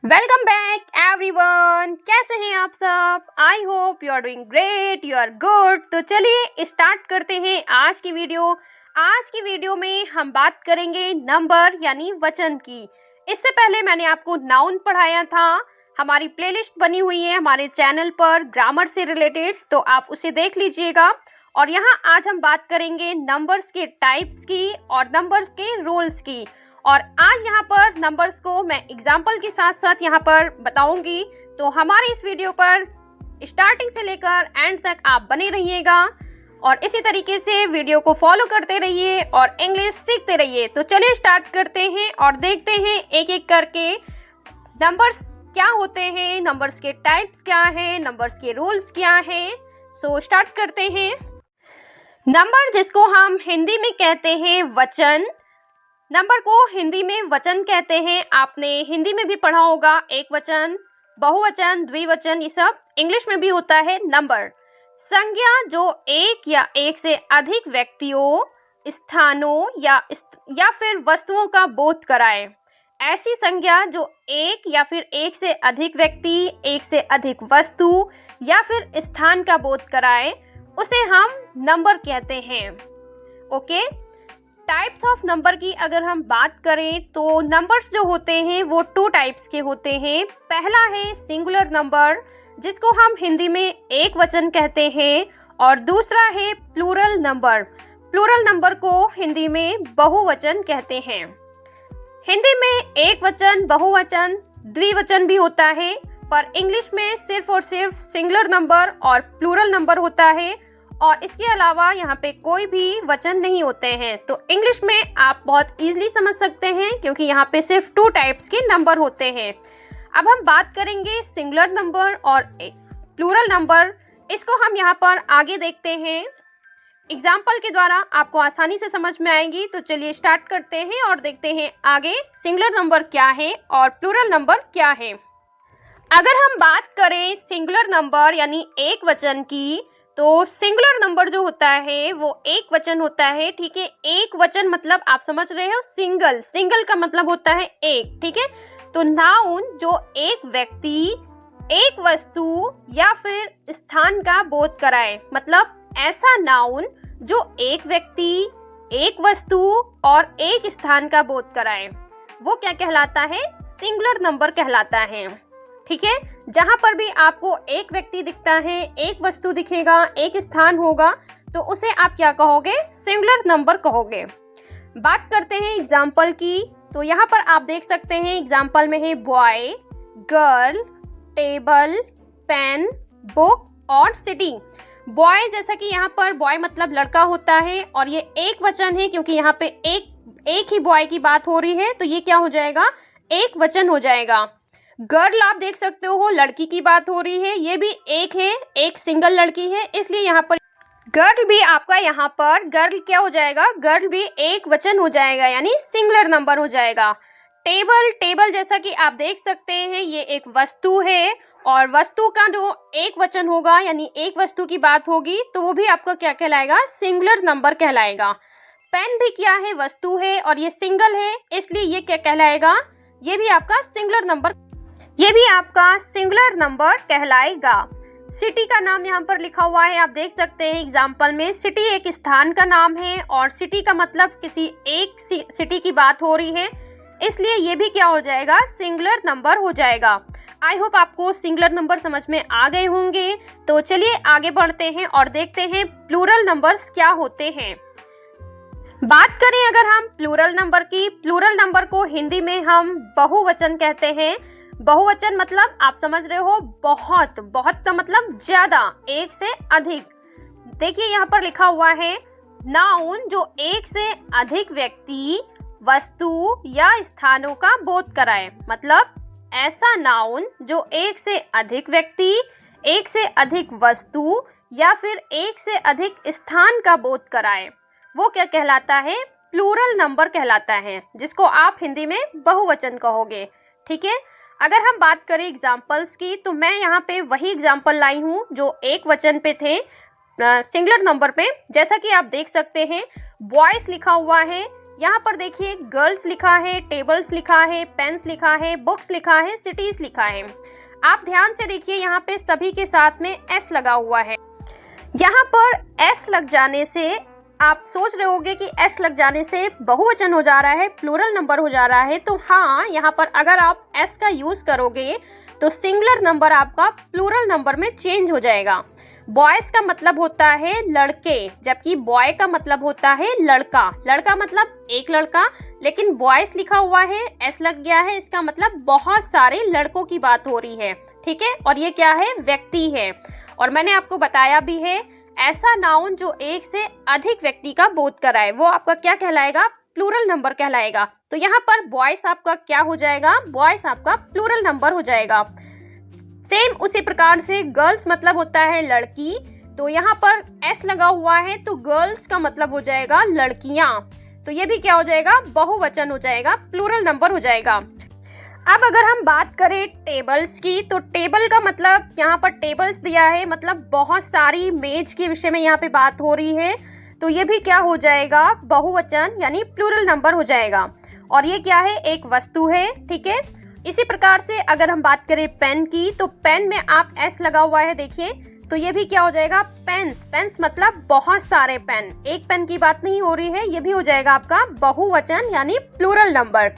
Welcome back everyone. कैसे हैं आप सब? I hope you are doing great, you are good. तो चलिए स्टार्ट करते हैं आज की वीडियो। आज की वीडियो में हम बात करेंगे नंबर यानी वचन की। इससे पहले मैंने आपको नाउन पढ़ाया था। हमारी प्लेलिस्ट बनी हुई है हमारे चैनल पर ग्रामर से रिलेटेड, तो आप उसे देख लीजिएगा। और यहाँ आज हम बात करेंगे नंबर्स के टाइप्स की और नंबर्स के रूल्स की। और आज यहाँ पर नंबर्स को मैं एग्जाम्पल के साथ साथ यहाँ पर बताऊंगी। तो हमारी इस वीडियो पर स्टार्टिंग से लेकर एंड तक आप बने रहिएगा और इसी तरीके से वीडियो को फॉलो करते रहिए और इंग्लिश सीखते रहिए। तो चलिए स्टार्ट करते हैं और देखते हैं एक एक करके नंबर्स क्या होते हैं, नंबर्स के टाइप्स क्या हैं, नंबर्स के रूल्स क्या हैं। सो स्टार्ट करते हैं। नंबर जिसको हम हिंदी में कहते हैं वचन, नंबर को हिंदी में वचन कहते हैं। आपने हिंदी में भी पढ़ा होगा एक वचन, बहुवचन, द्विवचन, ये सब इंग्लिश में भी होता है। नंबर संज्ञा जो एक या एक से अधिक व्यक्तियों, स्थानों या फिर वस्तुओं का बोध कराए। ऐसी संज्ञा जो एक या फिर एक से अधिक व्यक्ति, एक से अधिक वस्तु या फिर स्थान का बोध कराए, उसे हम नंबर कहते हैं। ओके। टाइप्स ऑफ नंबर की अगर हम बात करें तो नंबर्स जो होते हैं वो 2 टाइप्स के होते हैं। पहला है सिंगुलर नंबर जिसको हम हिंदी में एक वचन कहते हैं, और दूसरा है प्लूरल नंबर। प्लूरल नंबर को हिंदी में बहुवचन कहते हैं। हिंदी में एक वचन, बहुवचन, द्विवचन भी होता है, पर इंग्लिश में सिर्फ और सिर्फ सिंगुलर नंबर और प्लूरल नंबर होता है, और इसके अलावा यहाँ पे कोई भी वचन नहीं होते हैं। तो इंग्लिश में आप बहुत इजीली समझ सकते हैं क्योंकि यहाँ पे सिर्फ 2 टाइप्स के नंबर होते हैं। अब हम बात करेंगे सिंगुलर नंबर और प्लूरल नंबर। इसको हम यहाँ पर आगे देखते हैं, एग्जाम्पल के द्वारा आपको आसानी से समझ में आएगी। तो चलिए स्टार्ट करते हैं और देखते हैं आगे सिंगुलर नंबर क्या है और प्लूरल नंबर क्या है। अगर हम बात करें सिंगुलर नंबर यानी एक वचन की, तो सिंगुलर नंबर जो होता है वो एक वचन होता है। ठीक है, एक वचन मतलब आप समझ रहे हो सिंगल, सिंगल का मतलब होता है एक। ठीक है, तो नाउन जो एक व्यक्ति, एक वस्तु या फिर स्थान का बोध कराए, मतलब ऐसा नाउन जो एक व्यक्ति, एक वस्तु और एक स्थान का बोध कराए, वो क्या कहलाता है? सिंगुलर नंबर कहलाता है। ठीक है, जहां पर भी आपको एक व्यक्ति दिखता है, एक वस्तु दिखेगा, एक स्थान होगा, तो उसे आप क्या कहोगे? सिंगुलर नंबर कहोगे। बात करते हैं एग्जाम्पल की। तो यहाँ पर आप देख सकते हैं एग्जाम्पल में है boy, girl, table, pen, book और सिटी। बॉय जैसा कि यहाँ पर बॉय मतलब लड़का होता है और ये एक वचन है क्योंकि यहाँ पे एक ही बॉय की बात हो रही है, तो ये क्या हो जाएगा? एक वचन हो जाएगा। गर्ल आप देख सकते हो लड़की की बात हो रही है, ये भी एक है, एक सिंगल लड़की है, इसलिए यहाँ पर गर्ल भी आपका यहाँ पर गर्ल क्या हो जाएगा? गर्ल भी एक वचन हो जाएगा यानी सिंगुलर नंबर हो जाएगा। टेबल, टेबल जैसा कि आप देख सकते हैं ये एक वस्तु है और वस्तु का जो एक वचन होगा यानी एक वस्तु की बात होगी, तो वो भी आपका क्या कहलाएगा? सिंगुलर नंबर कहलाएगा। पेन भी क्या है? वस्तु है और ये सिंगल है, इसलिए ये क्या कहलाएगा? ये भी आपका सिंगुलर नंबर, ये भी आपका सिंगुलर नंबर कहलाएगा। सिटी का नाम यहाँ पर लिखा हुआ है, आप देख सकते हैं एग्जाम्पल में। सिटी एक स्थान का नाम है और सिटी का मतलब किसी एक सिटी की बात हो रही है, इसलिए ये भी क्या हो जाएगा? सिंगुलर नंबर हो जाएगा। आई होप आपको सिंगुलर नंबर समझ में आ गए होंगे। तो चलिए आगे बढ़ते हैं और देखते हैं प्लूरल नंबर्स क्या होते हैं। बात करें अगर हम प्लूरल नंबर की, प्लूरल नंबर को हिंदी में हम बहुवचन कहते हैं। बहुवचन मतलब आप समझ रहे हो बहुत, बहुत का मतलब ज्यादा, एक से अधिक। देखिए यहाँ पर लिखा हुआ है नाउन जो एक से अधिक व्यक्ति, वस्तु या स्थानों का बोध कराए, मतलब ऐसा नाउन जो एक से अधिक व्यक्ति, एक से अधिक वस्तु या फिर एक से अधिक स्थान का बोध कराए, वो क्या कहलाता है? प्लूरल नंबर कहलाता है, जिसको आप हिंदी में बहुवचन कहोगे। ठीक है, अगर हम बात करें एग्जाम्पल्स की, तो मैं यहाँ पे वही एग्जाम्पल लाई हूँ जो एक वचन पे थे। सिंगुलर नंबर पे। जैसा कि आप देख सकते हैं बॉयज लिखा हुआ है, यहाँ पर देखिए गर्ल्स लिखा है, टेबल्स लिखा है, पेन्स लिखा है, बुक्स लिखा है, सिटीज लिखा है। आप ध्यान से देखिए यहाँ पे सभी के साथ में एस लगा हुआ है। यहाँ पर एस लग जाने से आप सोच रहे होंगे कि एस लग जाने से बहुवचन हो जा रहा है, प्लूरल नंबर हो जा रहा है। तो हाँ, यहाँ पर अगर आप एस का यूज करोगे तो सिंगुलर नंबर आपका प्लूरल नंबर में चेंज हो जाएगा। बॉयज का मतलब होता है लड़के, जबकि बॉय का मतलब होता है लड़का। लड़का मतलब एक लड़का, लेकिन बॉयज लिखा हुआ है, एस लग गया है, इसका मतलब बहुत सारे लड़कों की बात हो रही है। ठीक है, और ये क्या है? व्यक्ति है। और मैंने आपको बताया भी है, ऐसा नाउन जो एक से अधिक व्यक्ति का बोध कराए वो आपका क्या कहलाएगा? प्लूरल नंबर कहलाएगा। तो यहाँ पर बॉयज आपका क्या हो जाएगा? बॉयज आपका प्लूरल नंबर हो जाएगा। सेम उसी प्रकार से गर्ल्स मतलब होता है लड़की, तो यहाँ पर एस लगा हुआ है तो गर्ल्स का मतलब हो जाएगा लड़कियां। तो ये भी क्या हो जाएगा? बहुवचन हो जाएगा, प्लूरल नंबर हो जाएगा। अब अगर हम बात करें टेबल्स की, तो टेबल का मतलब यहाँ पर टेबल्स दिया है, मतलब बहुत सारी मेज के विषय में यहाँ पे बात हो रही है। तो ये भी क्या हो जाएगा? बहुवचन यानी प्लूरल नंबर हो जाएगा। और ये क्या है? एक वस्तु है। ठीक है, इसी प्रकार से अगर हम बात करें पेन की, तो पेन में आप एस लगा हुआ है देखिए, तो ये भी क्या हो जाएगा? पेन्स। पेन्स मतलब बहुत सारे पेन, एक पेन की बात नहीं हो रही है, ये भी हो जाएगा आपका बहुवचन यानी प्लूरल नंबर।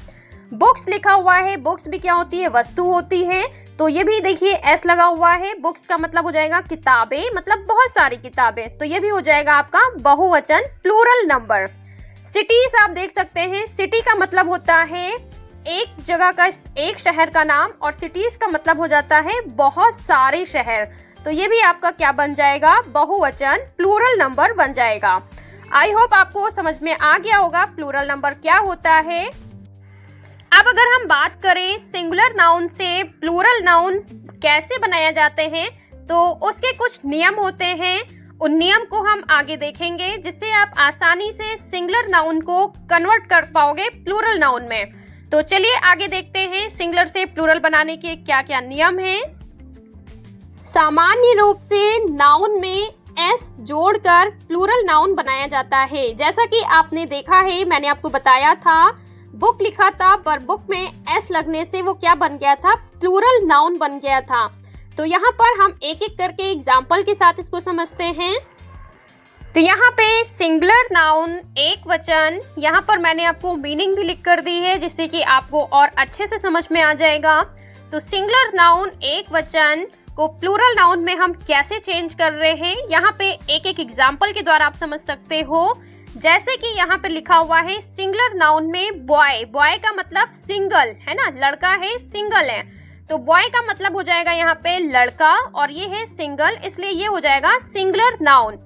बुक्स लिखा हुआ है, बुक्स भी क्या होती है? वस्तु होती है, तो ये भी देखिए एस लगा हुआ है। बुक्स का मतलब हो जाएगा किताबें, मतलब बहुत सारी किताबें, तो ये भी हो जाएगा आपका बहुवचन प्लूरल नंबर। सिटीज आप देख सकते हैं, सिटी का मतलब होता है एक जगह का, एक शहर का नाम, और सिटीज का मतलब हो जाता है बहुत सारे शहर। तो ये भी आपका क्या बन जाएगा? बहुवचन प्लूरल नंबर बन जाएगा। आई होप आपको समझ में आ गया होगा प्लूरल नंबर क्या होता है। अब अगर हम बात करें सिंगुलर नाउन से प्लूरल नाउन कैसे बनाया जाते हैं, तो उसके कुछ नियम होते हैं। उन नियम को हम आगे देखेंगे, जिससे आप आसानी से सिंगुलर नाउन को कन्वर्ट कर पाओगे प्लूरल नाउन में। तो चलिए आगे देखते हैं सिंगुलर से प्लूरल बनाने के क्या क्या नियम हैं। सामान्य रूप से नाउन में एस जोड़कर प्लूरल नाउन बनाया जाता है। जैसा कि आपने देखा है, मैंने आपको बताया था, बुक लिखा था पर बुक में एस लगने से वो क्या बन गया था? प्लूरल नाउन बन गया था। तो यहाँ पर हम एक एक करके एग्जाम्पल के साथ इसको समझते हैं। तो यहाँ पे सिंगुलर नाउन एक वचन, यहाँ पर मैंने आपको मीनिंग भी लिख कर दी है, जिससे कि आपको और अच्छे से समझ में आ जाएगा। तो सिंगुलर नाउन एक वचन को प्लूरल नाउन में हम कैसे चेंज कर रहे हैं, यहाँ पे एक एक एग्जाम्पल के द्वारा आप समझ सकते हो। जैसे कि यहाँ पे लिखा हुआ है सिंगुलर नाउन में बॉय, बॉय का मतलब सिंगल है ना, लड़का है, सिंगल है, तो बॉय का मतलब हो जाएगा यहाँ पे लड़का, और ये है सिंगल, इसलिए ये हो जाएगा सिंगुलर नाउन।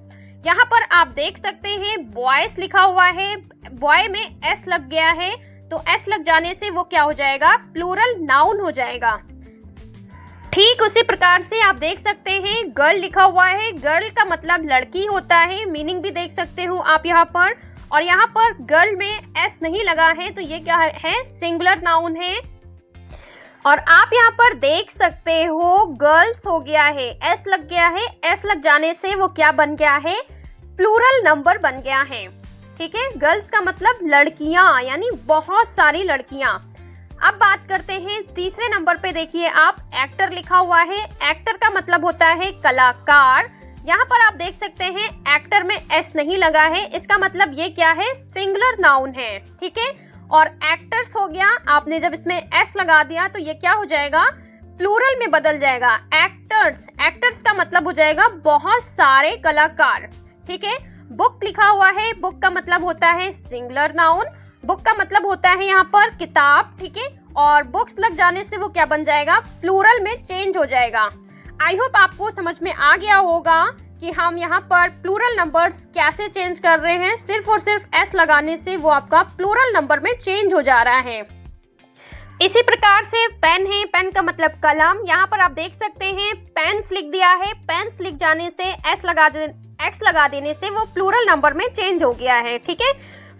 यहाँ पर आप देख सकते हैं बॉयज लिखा हुआ है, बॉय में एस लग गया है, तो एस लग जाने से वो क्या हो जाएगा? प्लूरल नाउन हो जाएगा। ठीक उसी प्रकार से आप देख सकते हैं गर्ल लिखा हुआ है, गर्ल का मतलब लड़की होता है, मीनिंग भी देख सकते हो आप यहाँ पर। और यहाँ पर गर्ल में एस नहीं लगा है, तो ये क्या है? सिंगुलर नाउन है। और आप यहाँ पर देख सकते हो गर्ल्स हो गया है, एस लग गया है, एस लग जाने से वो क्या बन गया है? प्लूरल नंबर बन गया है। ठीक है, गर्ल्स का मतलब लड़कियां, यानी बहुत सारी लड़कियां। अब बात करते हैं तीसरे नंबर पे, देखिए आप एक्टर लिखा हुआ है, एक्टर का मतलब होता है कलाकार। यहाँ पर आप देख सकते हैं एक्टर में एस नहीं लगा है, इसका मतलब ये क्या है? सिंगुलर नाउन है। ठीक है, और एक्टर्स हो गया, आपने जब इसमें एस लगा दिया तो ये क्या हो जाएगा? प्लूरल में बदल जाएगा, एक्टर्स। एक्टर्स का मतलब हो जाएगा बहुत सारे कलाकार। ठीक है, बुक लिखा हुआ है, बुक का मतलब होता है सिंगुलर नाउन, बुक का मतलब होता है यहाँ पर किताब। ठीक है, और बुक्स लग जाने से वो क्या बन जाएगा? प्लूरल में चेंज हो जाएगा। आई होप आपको समझ में आ गया होगा कि हम यहाँ पर प्लूरल नंबर्स कैसे चेंज कर रहे हैं। सिर्फ और सिर्फ एस लगाने से वो आपका प्लूरल नंबर में चेंज हो जा रहा है। इसी प्रकार से पेन है, पेन का मतलब कलम, यहाँ पर आप देख सकते हैं पेन्स लिख दिया है, पेन्स लिख जाने से एक्स लगा देने से वो प्लूरल नंबर में चेंज हो गया है। ठीक है,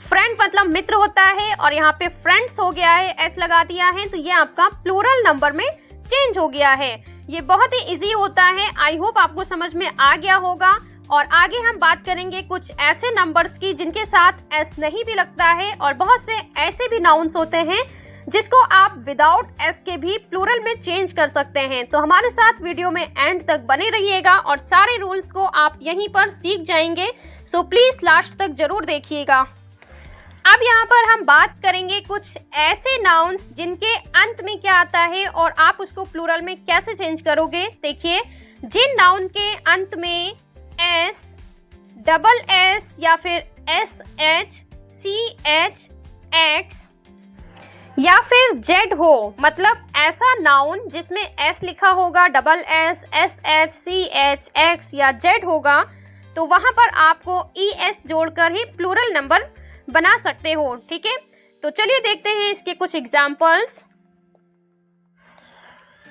फ्रेंड मतलब मित्र होता है, और यहाँ पे फ्रेंड्स हो गया है, एस लगा दिया है, तो ये आपका प्लूरल नंबर में चेंज हो गया है। ये बहुत ही इजी होता है। आई होप आपको समझ में आ गया होगा। और आगे हम बात करेंगे कुछ ऐसे नंबर्स की जिनके साथ एस नहीं भी लगता है, और बहुत से ऐसे भी नाउन्स होते हैं जिसको आप विदाउट एस के भी प्लूरल में चेंज कर सकते हैं। तो हमारे साथ वीडियो में एंड तक बने रहिएगा और सारे रूल्स को आप यहीं पर सीख जाएंगे। सो प्लीज लास्ट तक जरूर देखिएगा। अब यहाँ पर हम बात करेंगे कुछ ऐसे नाउन्स जिनके अंत में क्या आता है और आप उसको प्लूरल में कैसे चेंज करोगे। देखिए, जिन नाउन के अंत में एस, डबल एस या फिर S H, C H, X या फिर जेड हो, मतलब ऐसा नाउन जिसमें एस लिखा होगा, double S, S H, C H, X या जेड होगा, तो वहां पर आपको ई एस जोड़कर ही प्लूरल नंबर बना सकते हो। ठीक है, तो चलिए देखते हैं इसके कुछ एग्जाम्पल्स।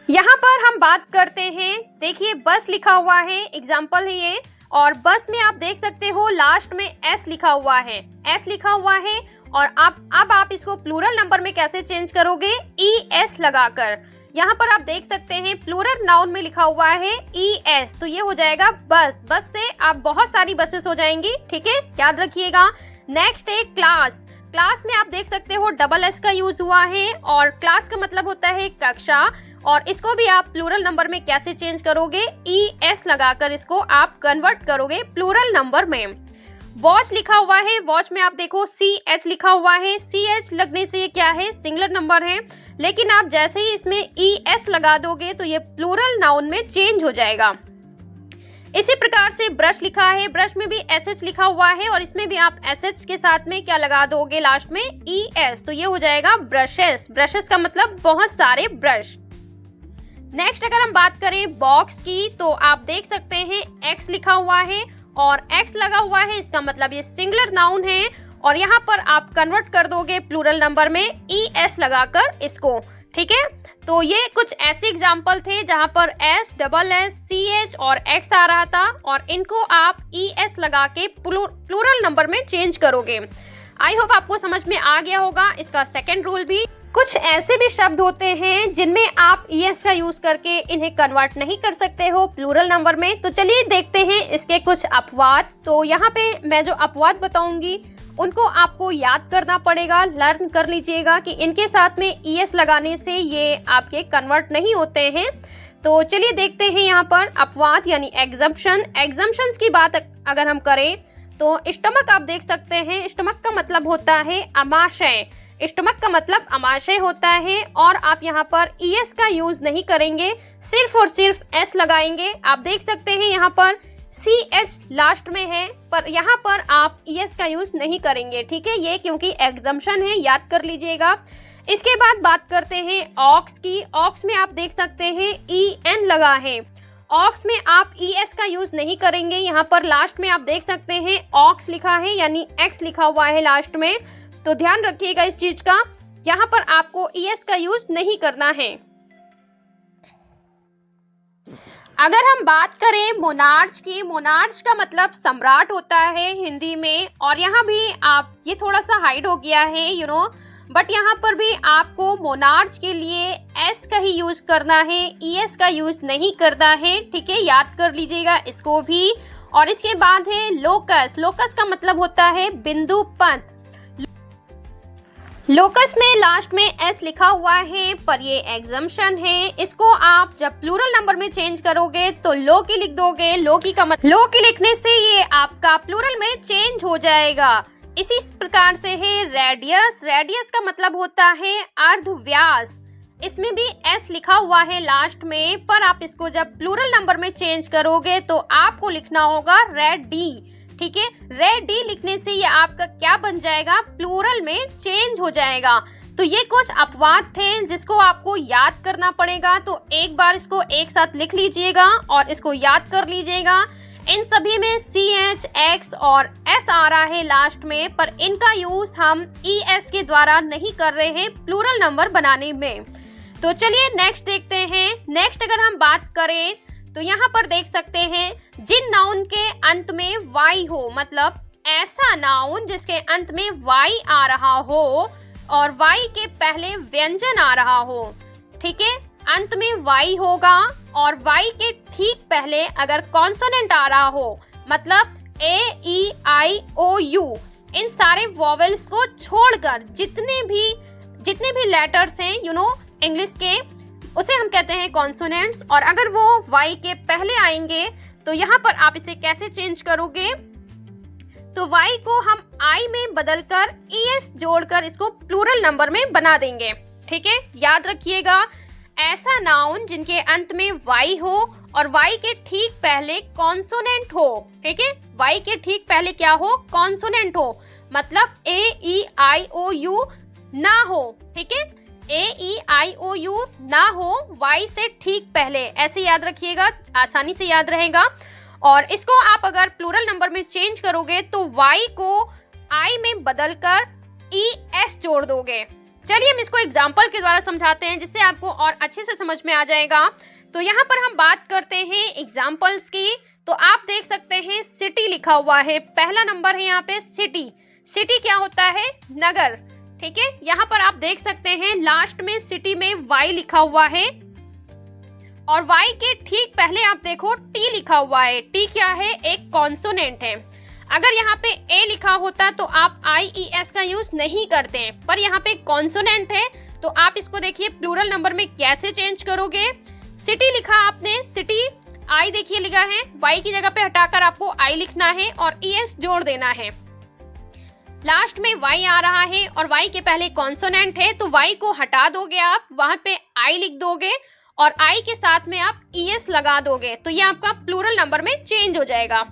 यहाँ पर हम बात करते हैं, देखिए बस लिखा हुआ है, एग्जाम्पल है ये, और बस में आप देख सकते हो लास्ट में एस लिखा हुआ है, एस लिखा हुआ है। और अब आप इसको प्लूरल नंबर में कैसे चेंज करोगे, ई एस लगाकर। यहाँ पर आप देख सकते हैं प्लूरल नाउन में लिखा हुआ है ई एस, तो ये हो जाएगा बस। बस से आप बहुत सारी बसेस हो जाएंगी। ठीक है, याद रखिएगा। नेक्स्ट है क्लास। क्लास में आप देख सकते हो डबल एस का यूज हुआ है, और क्लास का मतलब होता है कक्षा, और इसको भी आप प्लूरल नंबर में कैसे चेंज करोगे, ई एस लगाकर इसको आप कन्वर्ट करोगे प्लूरल नंबर में। वॉच लिखा हुआ है, वॉच में आप देखो सी एच लिखा हुआ है, सी एच लगने से ये क्या है, सिंगुलर नंबर है, लेकिन आप जैसे ही इसमें ई एस लगा दोगे तो ये प्लूरल नाउन में चेंज हो जाएगा। इसी प्रकार से ब्रश लिखा है, ब्रश में भी एस एच लिखा हुआ है, और इसमें भी आप एस एच के साथ में क्या लगा दोगे, लास्ट में ई एस, तो ये हो जाएगा ब्रशेस। ब्रशेस का मतलब बहुत सारे ब्रश। नेक्स्ट अगर हम बात करें बॉक्स की, तो आप देख सकते हैं एक्स लिखा हुआ है और एक्स लगा हुआ है, इसका मतलब ये सिंगुलर नाउन है, और यहाँ पर आप कन्वर्ट कर दोगे प्लूरल नंबर में ई एस लगाकर इसको। ठीक है, तो ये कुछ ऐसे एग्जाम्पल थे जहां पर S, double S, C H और एक्स आ रहा था, और इनको आप ई एस लगा के प्लूरल नंबर में चेंज करोगे। आई होप आपको समझ में आ गया होगा इसका सेकंड रूल भी। कुछ ऐसे भी शब्द होते हैं जिनमें आप ई एस का यूज करके इन्हें कन्वर्ट नहीं कर सकते हो प्लूरल नंबर में। तो चलिए देखते हैं इसके कुछ अपवाद। तो यहाँ पे मैं जो अपवाद बताऊंगी उनको आपको याद करना पड़ेगा, लर्न कर लीजिएगा कि इनके साथ में ई एस लगाने से ये आपके कन्वर्ट नहीं होते हैं। तो चलिए देखते हैं यहाँ पर अपवाद यानी एग्जम्पशन। एग्जम्पशंस की बात अगर हम करें तो स्टमक आप देख सकते हैं, स्टमक का मतलब होता है अमाशय। स्टमक का मतलब अमाशय होता है, और आप यहाँ पर ई एस का यूज नहीं करेंगे, सिर्फ और सिर्फ एस लगाएंगे। आप देख सकते हैं यहाँ पर सी एच लास्ट में है, पर यहाँ पर आप ई एस का यूज नहीं करेंगे। ठीक है, ये क्योंकि एग्जम्पशन है, याद कर लीजिएगा। इसके बाद बात करते हैं ऑक्स की। ऑक्स में आप देख सकते हैं ई एन लगा है, ऑक्स में आप ई एस का यूज नहीं करेंगे। यहाँ पर लास्ट में आप देख सकते हैं ऑक्स लिखा है, यानी एक्स लिखा हुआ है लास्ट में, तो ध्यान रखिएगा इस चीज का। यहाँ पर आपको ई एस का यूज नहीं करना है। अगर हम बात करें मोनार्च की, मोनार्च का मतलब सम्राट होता है हिंदी में, और यहाँ भी आप ये थोड़ा सा हाइड हो गया है बट यहाँ पर भी आपको मोनार्च के लिए एस का ही यूज करना है, ई एस का यूज नहीं करना है। ठीक है, याद कर लीजिएगा इसको भी। और इसके बाद है लोकस। लोकस का मतलब होता है बिंदु पंथ। लोकस में लास्ट में एस लिखा हुआ है, पर ये एग्जम्पशन है। इसको आप जब प्लूरल नंबर में चेंज करोगे तो लोकी लिख दोगे। लोकी का मतलब लोकी लिखने से ये आपका प्लूरल में चेंज हो जाएगा। इसी प्रकार से है रेडियस। रेडियस का मतलब होता है अर्धव्यास। इसमें भी एस लिखा हुआ है लास्ट में, पर आप इसको जब प्लूरल नंबर में चेंज करोगे तो आपको लिखना होगा रेडी। ठीक है, रेडी लिखने से ये आपका क्या बन जाएगा, प्लूरल में चेंज हो जाएगा। तो ये कुछ अपवाद थे जिसको आपको याद करना पड़ेगा। तो एक बार इसको एक साथ लिख लीजिएगा और इसको याद कर लीजिएगा। इन सभी में सी एच, एक्स और एस आ रहा है लास्ट में, पर इनका यूज हम ई एस के द्वारा नहीं कर रहे हैं प्लूरल नंबर बनाने में। तो चलिए नेक्स्ट देखते हैं। नेक्स्ट अगर हम बात करें तो यहाँ पर देख सकते हैं जिन नाउन के अंत में वाई हो, मतलब ऐसा नाउन जिसके अंत में वाई आ रहा हो और वाई के पहले व्यंजन आ रहा हो। ठीक है, अंत में वाई होगा और वाई के ठीक पहले अगर कॉन्सोनेंट आ रहा हो, मतलब AEIOU, इन सारे वॉवेल्स को छोड़कर जितने भी लेटर्स हैं इंग्लिश के, उसे हम कहते हैं कॉन्सोनेंट्स। और अगर वो Y के पहले आएंगे तो यहाँ पर आप इसे कैसे चेंज करोगे, तो Y को हम I में बदलकर ES जोड़कर इसको प्लूरल नंबर में बना देंगे। ठीक है, याद रखिएगा, ऐसा नाउन जिनके अंत में Y हो और Y के ठीक पहले कॉन्सोनेंट हो। ठीक है, Y के ठीक पहले क्या हो, कॉन्सोनेंट हो, मतलब AEIOU ना हो। ठीक है, AEIOU ना हो Y से ठीक पहले, ऐसे याद रखिएगा, आसानी से याद रहेगा। और इसको आप अगर प्लूरल नंबर में चेंज करोगे तो Y को I में बदलकर ES जोड़ दोगे। चलिए हम इसको एग्जाम्पल के द्वारा समझाते हैं जिससे आपको और अच्छे से समझ में आ जाएगा। तो यहाँ पर हम बात करते हैं एग्जाम्पल्स की। तो आप देख सकते हैं सिटी लिखा हुआ है, पहला नंबर है यहाँ पे सिटी। सिटी क्या होता है, नगर। ठीक है, यहाँ पर आप देख सकते हैं लास्ट में सिटी में Y लिखा हुआ है और Y के ठीक पहले आप देखो T लिखा हुआ है। T क्या है, एक कॉन्सोनेंट है। अगर यहाँ पे A लिखा होता तो आप IES का यूज नहीं करते, पर यहाँ पे कॉन्सोनेंट है तो आप इसको देखिए प्लूरल नंबर में कैसे चेंज करोगे। सिटी लिखा आपने, सिटी I देखिए लिखा है, Y की जगह पे हटाकर आपको I लिखना है और ES जोड़ देना है। लास्ट में Y आ रहा है और Y के पहले कॉन्सोनेंट है तो Y को हटा दोगे आप, वहां पे I लिख दोगे और I के साथ में आप ES लगा दोगे, तो ये आपका प्लूरल नंबर में चेंज हो जाएगा।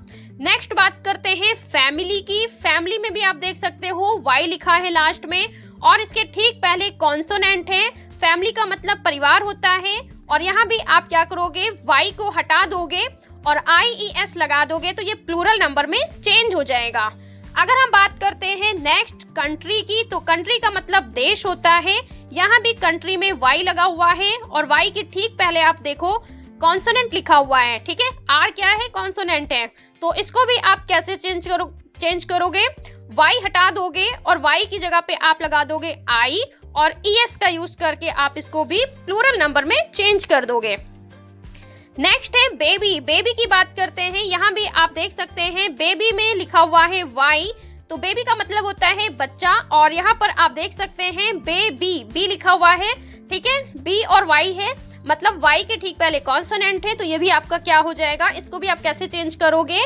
नेक्स्ट बात करते हैं फैमिली की। फैमिली में भी आप देख सकते हो Y लिखा है लास्ट में और इसके ठीक पहले कॉन्सोनेंट है। फैमिली का मतलब परिवार होता है और यहाँ भी आप क्या करोगे, Y को हटा दोगे और IES लगा दोगे, तो ये प्लूरल नंबर में चेंज हो जाएगा। अगर हम बात करते हैं नेक्स्ट कंट्री की, तो कंट्री का मतलब देश होता है। यहाँ भी कंट्री में Y लगा हुआ है और Y के ठीक पहले आप देखो कॉन्सोनेंट लिखा हुआ है। ठीक है, R क्या है, कॉन्सोनेंट है, तो इसको भी आप कैसे चेंज करोगे, Y हटा दोगे और Y की जगह पे आप लगा दोगे I और ES का यूज करके आप इसको भी प्लूरल नंबर में चेंज कर दोगे। नेक्स्ट है बेबी। बेबी की बात करते हैं, यहाँ भी आप देख सकते हैं बेबी में लिखा हुआ है Y, तो बेबी का मतलब होता है बच्चा और यहाँ पर आप देख सकते हैं बेबी, बी लिखा हुआ है। ठीक है, बी और Y है, मतलब Y के ठीक पहले कॉन्सोनेंट है, तो ये भी आपका क्या हो जाएगा, इसको भी आप कैसे चेंज करोगे,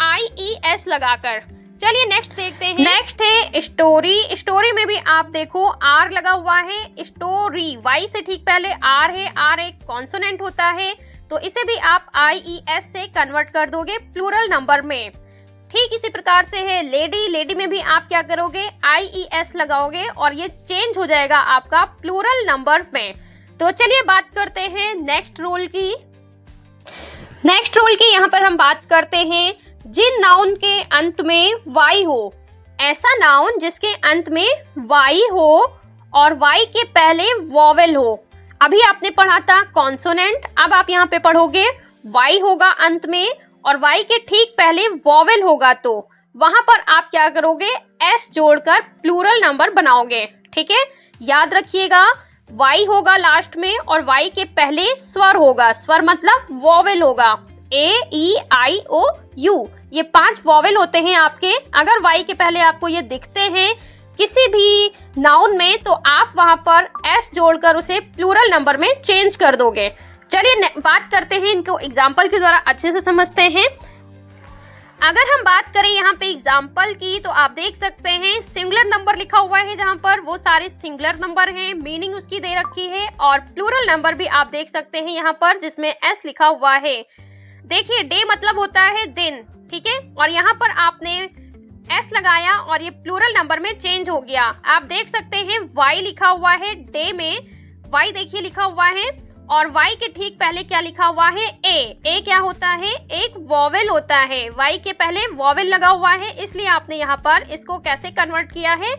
IES लगाकर। चलिए नेक्स्ट देखते हैं। नेक्स्ट है स्टोरी। स्टोरी में भी आप देखो R लगा हुआ है, स्टोरी Y से ठीक पहले R है, R एक कॉन्सोनेंट होता है, तो इसे भी आप IES से कन्वर्ट कर दोगे प्लूरल नंबर में। ठीक इसी प्रकार से है लेडी। लेडी में भी आप क्या करोगे, IES लगाओगे और ये चेंज हो जाएगा आपका प्लूरल नंबर में। तो चलिए बात करते हैं नेक्स्ट रूल की। नेक्स्ट रूल की यहाँ पर हम बात करते हैं जिन नाउन के अंत में Y हो, ऐसा नाउन जिसके अंत में Y हो और Y के पहले वॉवेल हो। अभी आपने पढ़ा था कॉन्सोनेंट, अब आप यहाँ पे पढ़ोगे Y होगा अंत में और Y के ठीक पहले वॉवेल होगा, तो वहां पर आप क्या करोगे, S जोड़कर प्लूरल नंबर बनाओगे। ठीक है, याद रखिएगा, Y होगा लास्ट में और Y के पहले स्वर होगा, स्वर मतलब वॉवेल होगा, AEIOU, ये 5 वॉवेल होते हैं आपके। अगर Y के पहले आपको ये दिखते हैं किसी भी नाउन में तो आप वहां पर S जोड़कर उसे प्लूरल नंबर में चेंज कर दोगे। चलिए बात करते हैं, इनको एग्जाम्पल के द्वारा अच्छे से समझते हैं। अगर हम बात करें यहाँ पे एग्जाम्पल की, तो आप देख सकते हैं सिंगुलर नंबर लिखा हुआ है, जहाँ पर वो सारे सिंगुलर नंबर हैं, मीनिंग उसकी दे रखी है, और प्लूरल नंबर भी आप देख सकते हैं यहाँ पर जिसमें S लिखा हुआ है। देखिए डे मतलब होता है दिन, ठीक है, और यहाँ पर आपने S लगाया और ये प्लूरल नंबर में चेंज हो गया। आप देख सकते हैं Y लिखा हुआ है डे में, Y देखिए लिखा हुआ है और Y के ठीक पहले क्या लिखा हुआ है, A क्या होता है, एक वॉवेल होता है, Y के पहले वॉवेल लगा हुआ है, इसलिए आपने यहाँ पर इसको कैसे कन्वर्ट किया है,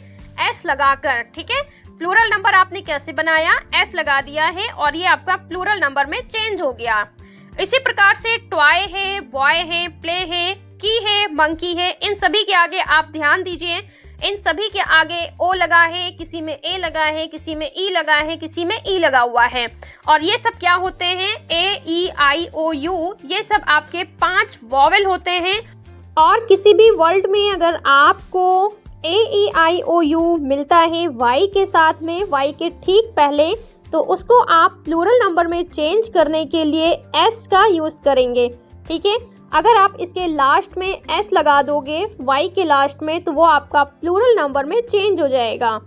S लगाकर। ठीक है, प्लूरल नंबर आपने कैसे बनाया, S लगा दिया है और ये आपका प्लूरल नंबर में चेंज हो गया। इसी प्रकार से टॉय है, बॉय है, प्ले है, की है, मंकी है, इन सभी के आगे आप ध्यान दीजिए, इन सभी के आगे O लगा है, किसी में A लगा है, किसी में E लगा है, किसी में E लगा हुआ है, और ये सब क्या होते हैं, AEIOU, ये सब आपके 5 वॉवेल होते हैं। और किसी भी वर्ल्ड में अगर आपको AEIOU मिलता है वाई के साथ में, वाई के ठीक पहले, तो उसको आप प्लूरल नंबर में चेंज करने के लिए एस का यूज़ करेंगे। ठीक है, अगर आप इसके लास्ट में एस लगा दोगे वाई के लास्ट में, तो वो आपका प्लूरल नंबर में चेंज हो जाएगा।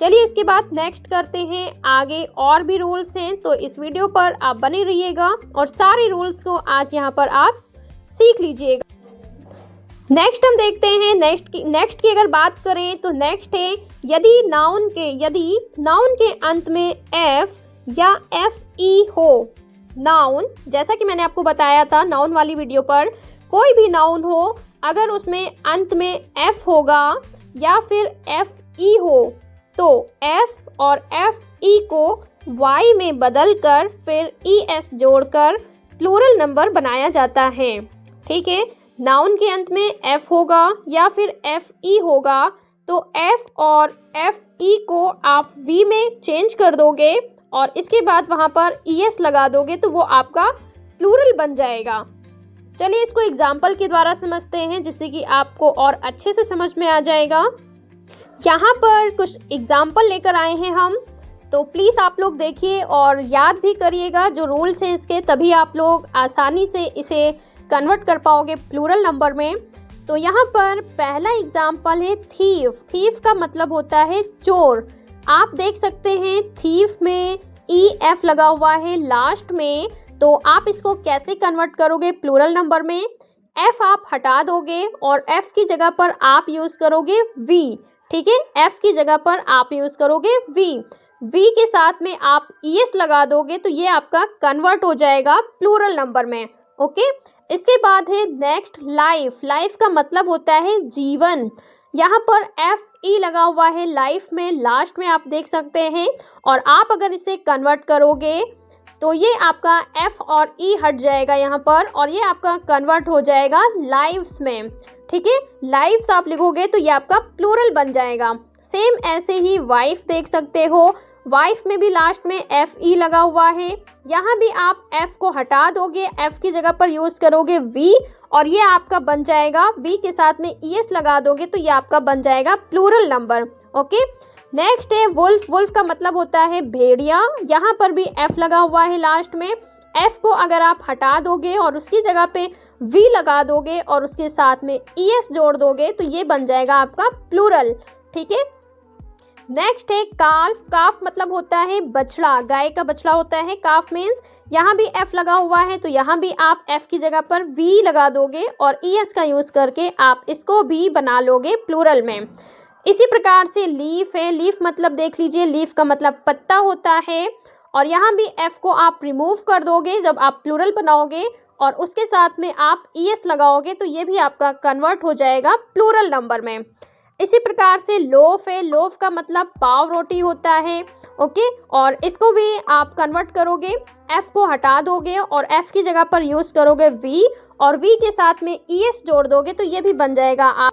चलिए इसके बाद नेक्स्ट करते हैं आगे। और भी रूल्स हैं, तो इस वीडियो पर आप बने रहिएगा और सारे रूल्स को आज यहाँ पर आप सीख लीजिएगा। नेक्स्ट हम देखते हैं नेक्स्ट की अगर बात करें तो नेक्स्ट है यदि नाउन के अंत में एफ या FE हो। नाउन, जैसा कि मैंने आपको बताया था नाउन वाली वीडियो पर, कोई भी नाउन हो अगर उसमें अंत में एफ होगा या फिर FE हो, तो F और FE को Y में बदलकर फिर ES जोड़कर प्लूरल नंबर बनाया जाता है। ठीक है, नाउन के अंत में F होगा या फिर FE होगा, तो F और FE को आप V में चेंज कर दोगे और इसके बाद वहाँ पर ES लगा दोगे, तो वो आपका प्लूरल बन जाएगा। चलिए इसको एग्जाम्पल के द्वारा समझते हैं, जिससे कि आपको और अच्छे से समझ में आ जाएगा। यहाँ पर कुछ एग्जाम्पल लेकर आए हैं हम, तो प्लीज़ आप लोग देखिए और याद भी करिएगा जो रूल्स हैं इसके, तभी आप लोग आसानी से इसे कन्वर्ट कर पाओगे प्लूरल नंबर में। तो यहाँ पर पहला एग्जाम्पल है थीफ। थीफ का मतलब होता है चोर। आप देख सकते हैं थीफ में EF लगा हुआ है लास्ट में, तो आप इसको कैसे कन्वर्ट करोगे प्लूरल नंबर में? F आप हटा दोगे और F की जगह पर आप यूज़ करोगे V। ठीक है, F की जगह पर आप यूज़ करोगे V। V के साथ में आप ES लगा दोगे, तो ये आपका कन्वर्ट हो जाएगा प्लूरल नंबर में। ओके, इसके बाद है नेक्स्ट लाइफ। लाइफ का मतलब होता है जीवन। यहाँ पर FE लगा हुआ है लाइफ में, लास्ट में आप देख सकते हैं, और आप अगर इसे कन्वर्ट करोगे तो ये आपका F और E हट जाएगा यहाँ पर, और ये आपका कन्वर्ट हो जाएगा लाइव्स में। ठीक है, लाइव्स आप लिखोगे तो ये आपका प्लूरल बन जाएगा। सेम ऐसे ही वाइफ देख सकते हो, वाइफ में भी लास्ट में FE लगा हुआ है, यहाँ भी आप F को हटा दोगे, F की जगह पर यूज़ करोगे V, और ये आपका बन जाएगा, V के साथ में ES लगा दोगे तो ये आपका बन जाएगा प्लूरल नंबर। ओके, नेक्स्ट है वुल्फ। वुल्फ का मतलब होता है भेड़िया। यहाँ पर भी F लगा हुआ है लास्ट में, F को अगर आप हटा दोगे और उसकी जगह पे V लगा दोगे और उसके साथ में ES जोड़ दोगे, तो ये बन जाएगा आपका प्लूरल। ठीक है, नेक्स्ट है काल्फ। काफ मतलब होता है बछड़ा, गाय का बछड़ा होता है काफ मीन्स। यहाँ भी F लगा हुआ है, तो यहाँ भी आप F की जगह पर V लगा दोगे और ES का यूज़ करके आप इसको भी बना लोगे प्लूरल में। इसी प्रकार से लीफ है। लीफ मतलब देख लीजिए, लीफ का मतलब पत्ता होता है, और यहाँ भी F को आप रिमूव कर दोगे जब आप प्लूरल बनाओगे और उसके साथ में आप ES लगाओगे, तो ये भी आपका कन्वर्ट हो जाएगा प्लूरल नंबर में। इसी प्रकार से लोफ है। लोफ का मतलब पाव रोटी होता है। ओके, और इसको भी आप कन्वर्ट करोगे, F को हटा दोगे और F की जगह पर यूज़ करोगे V, और V के साथ में ES जोड़ दोगे, तो ये भी बन जाएगा।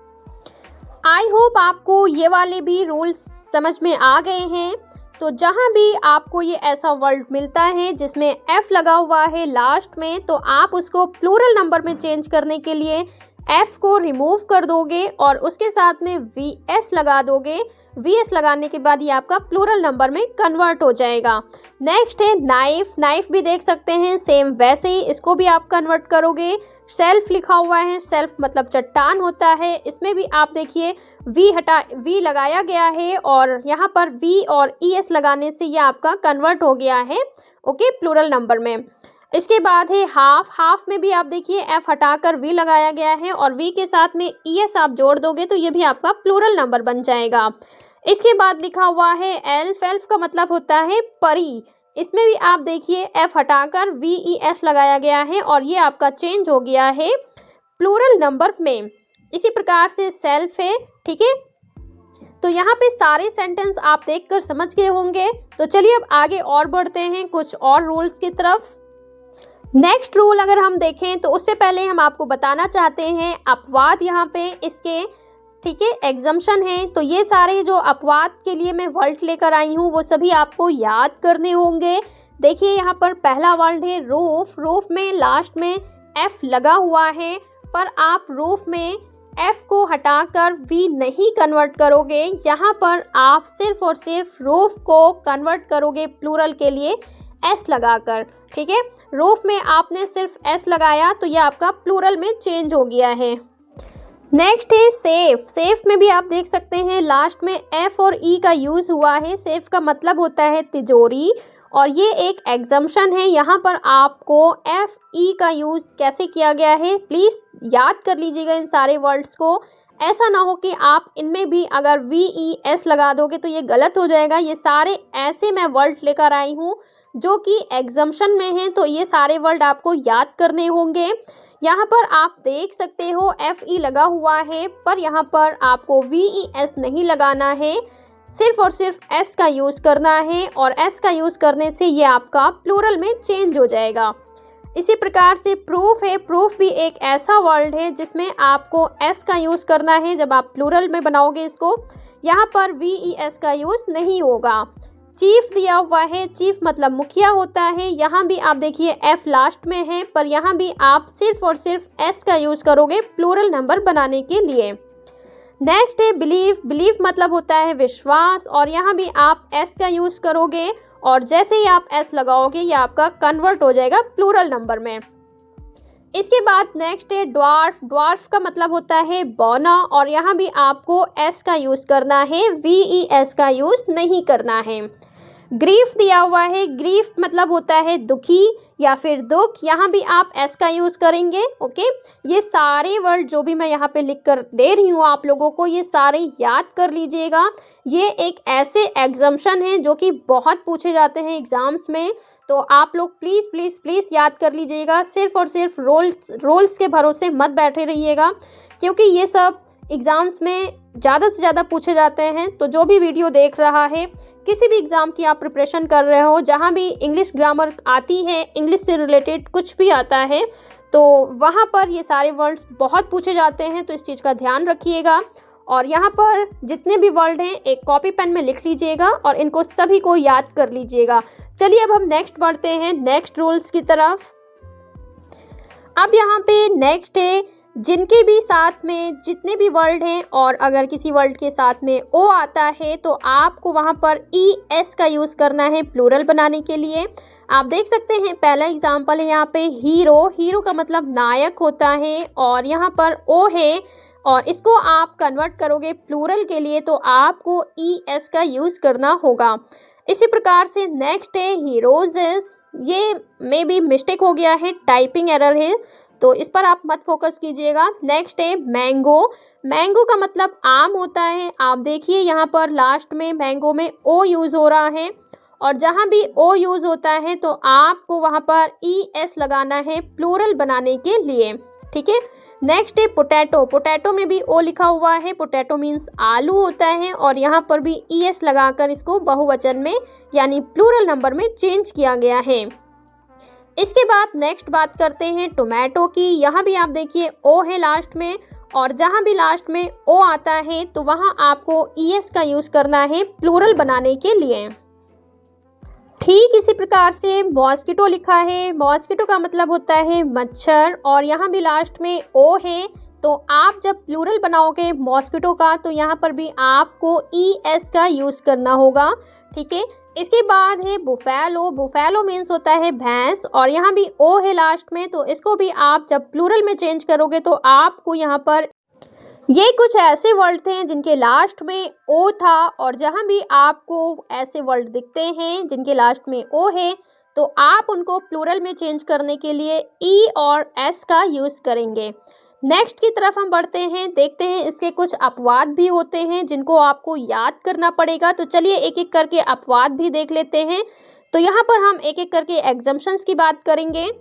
आई होप आपको ये वाले भी रूल्स समझ में आ गए हैं। तो जहाँ भी आपको ये ऐसा वर्ड मिलता है जिसमें F लगा हुआ है लास्ट में, तो आप उसको प्लूरल नंबर में चेंज करने के लिए F को रिमूव कर दोगे और उसके साथ में VS लगा दोगे। VS लगाने के बाद ये आपका प्लूरल नंबर में कन्वर्ट हो जाएगा। नेक्स्ट है नाइफ। नाइफ भी देख सकते हैं सेम वैसे ही, इसको भी आप कन्वर्ट करोगे। सेल्फ लिखा हुआ है, सेल्फ मतलब चट्टान होता है, इसमें भी आप देखिए V लगाया गया है और यहाँ पर V और ES लगाने से ये आपका कन्वर्ट हो गया है ओके प्लूरल नंबर में। इसके बाद है हाफ। हाफ में भी आप देखिए F हटाकर V लगाया गया है और V के साथ में ES आप जोड़ दोगे तो ये भी आपका प्लूरल नंबर बन जाएगा। इसके बाद लिखा हुआ है एल्फ। एल्फ का मतलब होता है परी, इसमें भी आप देखिए F हटाकर VES लगाया गया है और ये आपका चेंज हो गया है प्लूरल नंबर में। इसी प्रकार से सेल्फ है, ठीक है। तो यहाँ पे सारे सेंटेंस आप देखकर समझ गए होंगे। तो चलिए अब आगे और बढ़ते हैं कुछ और रूल्स की तरफ। नेक्स्ट रूल अगर हम देखें तो उससे पहले हम आपको बताना चाहते हैं अपवाद यहाँ पे इसके, ठीक है, एग्जम्पशन है। तो ये सारे जो अपवाद के लिए मैं वर्ड लेकर आई हूँ वो सभी आपको याद करने होंगे। देखिए यहाँ पर पहला वर्ड है रूफ। रूफ में लास्ट में F लगा हुआ है पर आप रूफ में F को हटाकर V नहीं कन्वर्ट करोगे, यहाँ पर आप सिर्फ और सिर्फ रूफ को कन्वर्ट करोगे प्लूरल के लिए S लगाकर। ठीक है, रूफ में आपने सिर्फ S लगाया तो ये आपका प्लूरल में चेंज हो गया है। नेक्स्ट है सेफ। सेफ में भी आप देख सकते हैं लास्ट में F और E का यूज़ हुआ है। सेफ का मतलब होता है तिजोरी, और ये एक एग्जम्पशन है। यहाँ पर आपको F E का यूज़ कैसे किया गया है प्लीज़ याद कर लीजिएगा इन सारे वर्ड्स को। ऐसा ना हो कि आप इनमें भी अगर VES लगा दोगे तो ये गलत हो जाएगा। ये सारे ऐसे मैं वर्ड लेकर आई हूँ जो कि एग्जम्पशन में हैं, तो ये सारे वर्ड आपको याद करने होंगे। यहाँ पर आप देख सकते हो FE लगा हुआ है, पर यहाँ पर आपको VES नहीं लगाना है, सिर्फ और सिर्फ S का यूज़ करना है, और S का यूज़ करने से ये आपका प्लूरल में चेंज हो जाएगा। इसी प्रकार से प्रूफ है। प्रूफ भी एक ऐसा वर्ड है जिसमें आपको S का यूज़ करना है जब आप प्लूरल में बनाओगे इसको। यहाँ पर VES का यूज़ नहीं होगा। चीफ दिया हुआ है, चीफ मतलब मुखिया होता है। यहाँ भी आप देखिए F लास्ट में है, पर यहाँ भी आप सिर्फ और सिर्फ S का यूज़ करोगे प्लूरल नंबर बनाने के लिए। नेक्स्ट है बिलीव। बिलीव मतलब होता है विश्वास, और यहाँ भी आप S का यूज़ करोगे, और जैसे ही आप S लगाओगे ये आपका कन्वर्ट हो जाएगा प्लूरल नंबर में। इसके बाद नेक्स्ट है ड्वार्फ। ड्वार्फ का मतलब होता है बौना, और यहाँ भी आपको S का यूज़ करना है, VES का यूज़ नहीं करना है। ग्रीफ दिया हुआ है। ग्रीफ मतलब होता है दुखी या फिर दुख, यहाँ भी आप S का यूज़ करेंगे। ओके, ये सारे वर्ड जो भी मैं यहाँ पे लिख कर दे रही हूँ आप लोगों को, ये सारे याद कर लीजिएगा। ये एक ऐसे एग्जम्पशन हैं जो कि बहुत पूछे जाते हैं एग्ज़ाम्स में, तो आप लोग प्लीज़ प्लीज़ प्लीज़ याद कर लीजिएगा। सिर्फ और सिर्फ रोल्स के भरोसे मत बैठे रहिएगा, क्योंकि ये सब एग्ज़ाम्स में ज़्यादा से ज़्यादा पूछे जाते हैं। तो जो भी वीडियो देख रहा है, किसी भी एग्ज़ाम की आप प्रिपरेशन कर रहे हो, जहाँ भी इंग्लिश ग्रामर आती है, इंग्लिश से रिलेटेड कुछ भी आता है, तो वहाँ पर ये सारे वर्ड्स बहुत पूछे जाते हैं, तो इस चीज़ का ध्यान रखिएगा। और यहाँ पर जितने भी वर्ड हैं एक कॉपी पेन में लिख लीजिएगा और इनको सभी को याद कर लीजिएगा। चलिए अब हम नेक्स्ट बढ़ते हैं नेक्स्ट रूल्स की तरफ। अब यहाँ पे नेक्स्ट है जिनके भी साथ में जितने भी वर्ड हैं, और अगर किसी वर्ड के साथ में ओ आता है तो आपको वहाँ पर ES का यूज़ करना है प्लूरल बनाने के लिए। आप देख सकते हैं पहला एग्जाम्पल है यहाँ पे हीरो। हीरो का मतलब नायक होता है, और यहाँ पर ओ है, और इसको आप कन्वर्ट करोगे प्लूरल के लिए तो आपको ES का यूज़ करना होगा। इसी प्रकार से नेक्स्ट है हीरोज़ेस। ये मे बी मिस्टेक हो गया है, टाइपिंग एरर है, तो इस पर आप मत फोकस कीजिएगा। नेक्स्ट है मैंगो। मैंगो का मतलब आम होता है। आप देखिए यहाँ पर लास्ट में मैंगो में ओ यूज़ हो रहा है, और जहाँ भी ओ यूज़ होता है तो आपको वहाँ पर ES लगाना है प्लूरल बनाने के लिए। ठीक है, नेक्स्ट है पोटैटो। पोटैटो में भी ओ लिखा हुआ है। पोटैटो मीन्स आलू होता है, और यहाँ पर भी ES लगाकर इसको बहुवचन में यानी प्लूरल नंबर में चेंज किया गया है। इसके बाद नेक्स्ट बात करते हैं टोमेटो की। यहाँ भी आप देखिए ओ है लास्ट में, और जहाँ भी लास्ट में ओ आता है तो वहाँ आपको ES का यूज़ करना है प्लूरल बनाने के लिए। ठीक इसी प्रकार से मॉस्किटो लिखा है। मॉस्किटो का मतलब होता है मच्छर, और यहाँ भी लास्ट में ओ है, तो आप जब प्लूरल बनाओगे मॉस्किटो का तो यहाँ पर भी आपको ES का यूज़ करना होगा। ठीक है, इसके बाद है बुफैलो। बुफैलो मीन्स होता है भैंस, और यहाँ भी ओ है लास्ट में, तो इसको भी आप जब प्लूरल में चेंज करोगे तो आपको यहाँ पर ये कुछ ऐसे वर्ड थे जिनके लास्ट में ओ था, और जहाँ भी आपको ऐसे वर्ड दिखते हैं जिनके लास्ट में ओ है तो आप उनको प्लूरल में चेंज करने के लिए E और S का यूज़ करेंगे। नेक्स्ट की तरफ हम बढ़ते हैं, देखते हैं इसके कुछ अपवाद भी होते हैं जिनको आपको याद करना पड़ेगा। तो चलिए एक एक करके अपवाद भी देख लेते हैं। तो यहाँ पर हम एक एक करके एग्जम्पशंस की बात करेंगे।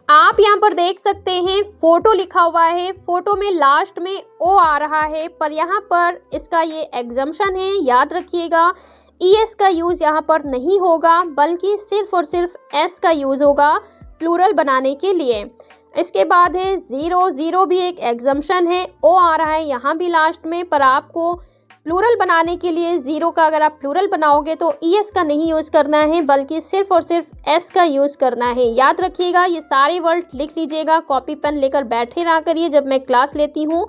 आप यहाँ पर देख सकते हैं फोटो लिखा हुआ है। फोटो में लास्ट में ओ आ रहा है, पर यहाँ पर इसका ये एग्जम्पशन है, याद रखिएगा। ES का यूज़ यहाँ पर नहीं होगा, बल्कि सिर्फ और सिर्फ S का यूज़ होगा प्लूरल बनाने के लिए। इसके बाद है ज़ीरो। ज़ीरो भी एक एग्जम्पशन है, ओ आ रहा है यहाँ भी लास्ट में, पर आपको प्लूरल बनाने के लिए ज़ीरो का अगर आप प्लूरल बनाओगे तो ईएस का नहीं यूज़ करना है, बल्कि सिर्फ और सिर्फ एस का यूज़ करना है। याद रखिएगा, ये सारे वर्ड लिख लीजिएगा, कॉपी पेन लेकर बैठे रहा करिए जब मैं क्लास लेती हूँ,